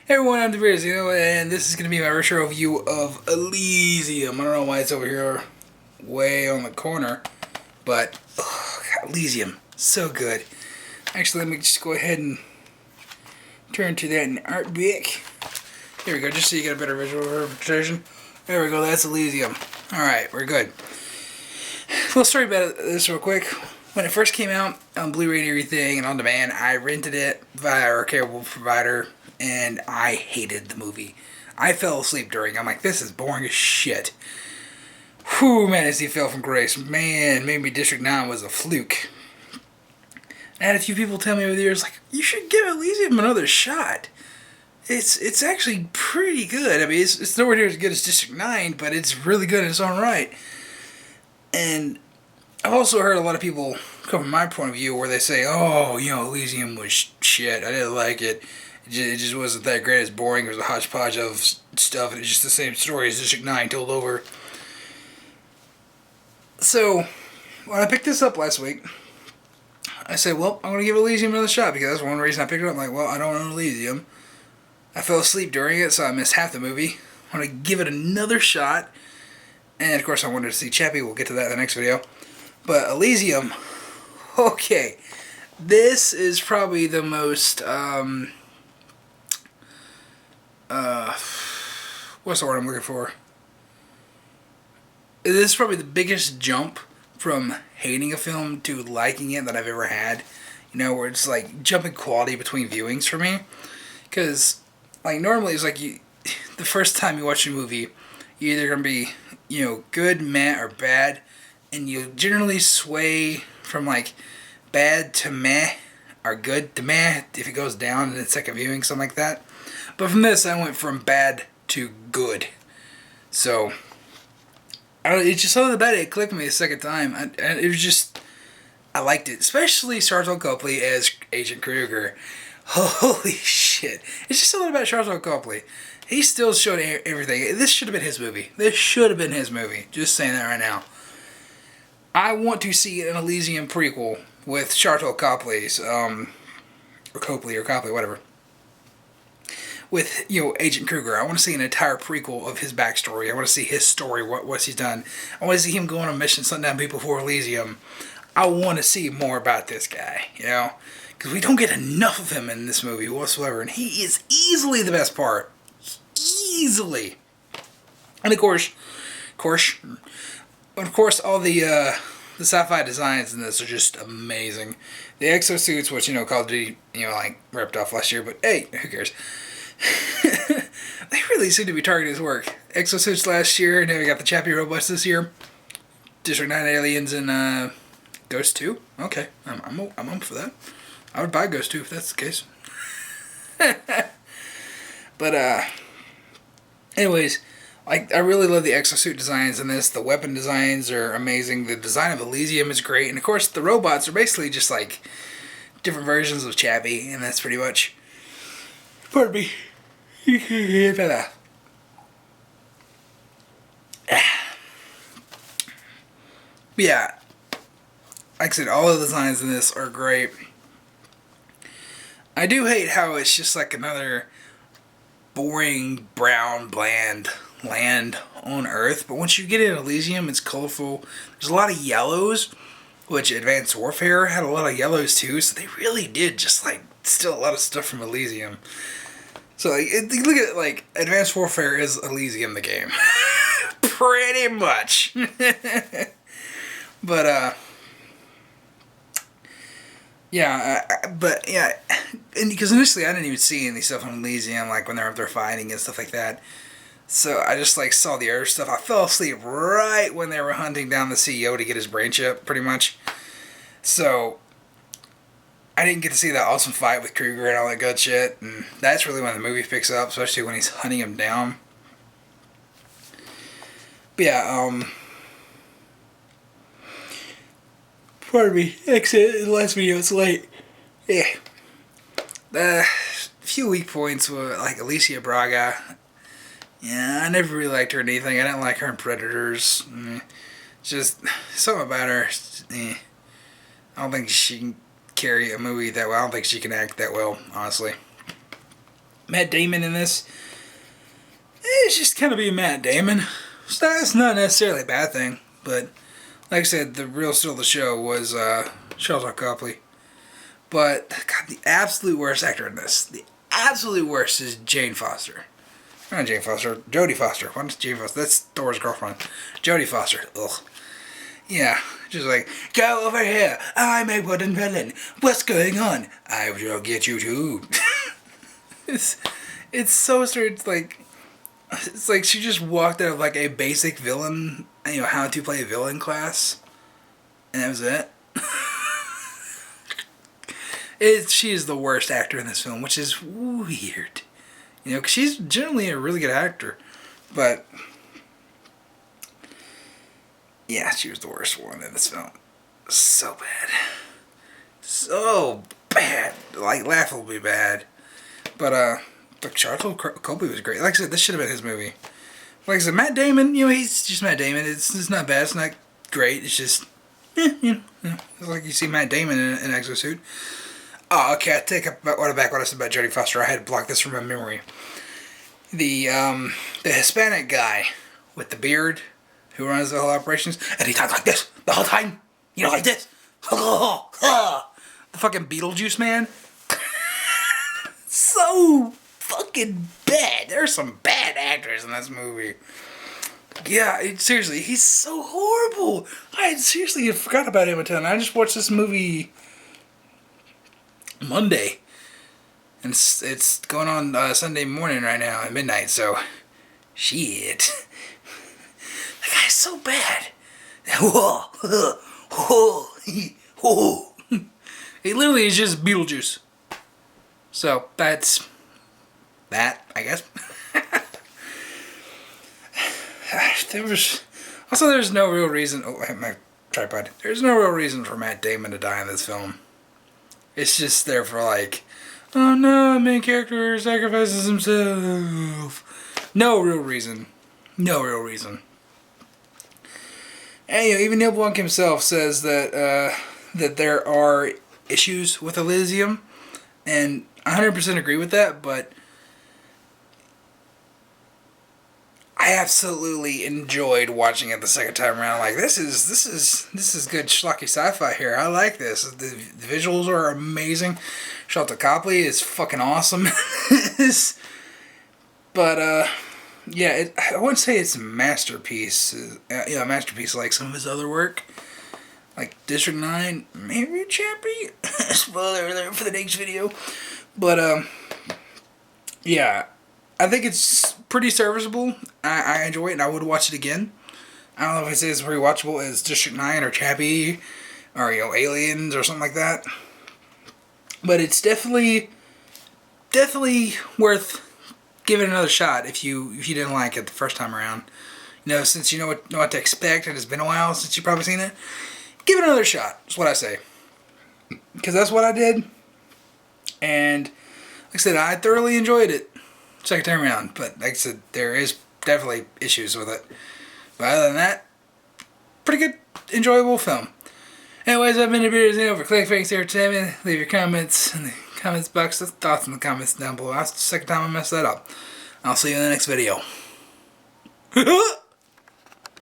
Hey everyone, I'm the and this is going to be my retro review of Elysium. I don't know why it's over here way on the corner, but God, Elysium, so good. Actually, let me just go ahead and turn to that in art book. Here we go, just so you get a better visual representation. There we go, that's Elysium. Alright, we're good. A little story about this real quick. When it first came out on Blu-ray and everything and on demand, I rented it via our cable provider, and I hated the movie. I fell asleep during. I'm like, this is boring as shit. Whew, man, as he fell from grace. Man, maybe District 9 was a fluke. I had a few people tell me over the years, like, you should give Elysium another shot. It's actually pretty good. I mean, it's nowhere near as good as District 9, but it's really good in its own right. And I've also heard a lot of people come from my point of view where they say, oh, Elysium was shit. I didn't like it. It just wasn't that great. It's boring. It was a hodgepodge of stuff, and it's just the same story as District 9 told over. So, when I picked this up last week, I said, well, I'm going to give Elysium another shot, because that's one reason I picked it up. I'm like, well, I don't own Elysium. I fell asleep during it, so I missed half the movie. I'm going to give it another shot. And, of course, I wanted to see Chappie. We'll get to that in the next video. But Elysium, okay. This is probably the most, what's the word I'm looking for? This is probably the biggest jump from hating a film to liking it that I've ever had. Where it's like jumping quality between viewings for me. Because, like, normally it's like the first time you watch a movie, you're either going to be, good, meh, or bad. And you generally sway from, like, bad to meh, or good to meh, if it goes down in the second viewing, something like that. But from this, I went from bad to good. So, it's just something about it. It clicked me the second time. And it was just, I liked it. Especially Charlton Copley as Agent Kruger. Holy shit. It's just something about Charlton Copley. He still showed everything. This should have been his movie. This should have been his movie. Just saying that right now. I want to see an Elysium prequel with Charlton Copley's, or Copley, whatever. With, Agent Kruger. I want to see an entire prequel of his backstory. I want to see his story, what he's done. I want to see him go on a mission, sundown people for Elysium. I want to see more about this guy, Because we don't get enough of him in this movie whatsoever. And he is easily the best part. Easily. And of course, all the sci-fi designs in this are just amazing. The exosuits, which, Call of Duty, like, ripped off last year, but hey, who cares? They really seem to be targeting his work. Exosuits last year, and then we got the Chappie robots this year. District 9 aliens and Ghost 2. Okay, I'm up for that. I would buy Ghost 2 if that's the case. But anyways, I really love the exosuit designs in this. The weapon designs are amazing. The design of Elysium is great, and of course the robots are basically just like different versions of Chappie, and that's pretty much. Pardon me. Yeah, like I said, all the designs in this are great. I do hate how it's just like another boring, brown, bland land on Earth. But once you get in Elysium, it's colorful. There's a lot of yellows, which Advanced Warfare had a lot of yellows too. So they really did just like steal a lot of stuff from Elysium. So like, look at it, like Advanced Warfare is Elysium the game, pretty much. But yeah, and because initially I didn't even see any stuff on Elysium, like when they're up there fighting and stuff like that. So I just like saw the other stuff. I fell asleep right when they were hunting down the CEO to get his brain chip, pretty much. So I didn't get to see that awesome fight with Kruger and all that good shit. And that's really when the movie picks up, especially when he's hunting him down. But yeah, pardon me. Exit in the last video. It's late. Yeah. The few weak points were like Alicia Braga. Yeah, I never really liked her in anything. I didn't like her in Predators. Just something about her. I don't think she can carry a movie that well. I don't think she can act that well, honestly. Matt Damon in this, it's just kind of being Matt Damon. It's not necessarily a bad thing, but like I said, the real steal of the show was Shelton Copley. But God, the absolute worst actor in this, the absolute worst is Jane Foster. Not Jane Foster, Jodie Foster. What's Jane Foster? That's Thor's girlfriend. Jodie Foster. Ugh. Yeah, just like, go over here. I'm a wooden villain. What's going on? I will get you too. It's so strange. It's like she just walked out of like a basic villain, how to play a villain class, and that was it. She is the worst actor in this film, which is weird. Because she's generally a really good actor, but yeah, she was the worst one in this film. So bad. So bad. Like, laughably bad. But, Charlotte Copley was great. Like I said, this should have been his movie. Like I said, Matt Damon, he's just Matt Damon. It's not bad. It's not great. It's just, It's like you see Matt Damon in an exosuit. Oh, okay, I take back what I said about Jodie Foster. I had to block this from my memory. The Hispanic guy with the beard who runs the whole operations, and he talks like this the whole time. Like this. The fucking Beetlejuice man. So fucking bad. There's some bad actors in this movie. Yeah, seriously, he's so horrible. I seriously forgot about him until I just watched this movie Monday, and it's going on Sunday morning right now at midnight. So, shit, that guy's so bad. He literally is just Beetlejuice. So that's that, I guess. There's no real reason. Oh, I have my tripod. There's no real reason for Matt Damon to die in this film. It's just there for like, oh no, main character sacrifices himself. No real reason. No real reason. And even Neil Blomkamp himself says that that there are issues with Elysium, and I 100% agree with that. But I absolutely enjoyed watching it the second time around. Like, this is good schlocky sci-fi here. I like this. The visuals are amazing. Shelton Copley is fucking awesome. But yeah, I wouldn't say it's a masterpiece. A masterpiece like some of his other work, like District 9, maybe Chappie. Spoiler alert for the next video. But yeah. I think it's pretty serviceable. I enjoy it, and I would watch it again. I don't know if it's as rewatchable as District 9 or Chappie or Aliens or something like that. But it's definitely worth giving it another shot if you didn't like it the first time around. Since you know what to expect, and it's been a while since you've probably seen it, give it another shot. That's what I say. Because that's what I did. And like I said, I thoroughly enjoyed it second time around, but like I said, there is definitely issues with it. But other than that, pretty good, enjoyable film. Anyways, I've been the Bearders over Click Fakes here today. Leave your comments in the comments box, the thoughts in the comments down below. That's the second time I messed that up. I'll see you in the next video.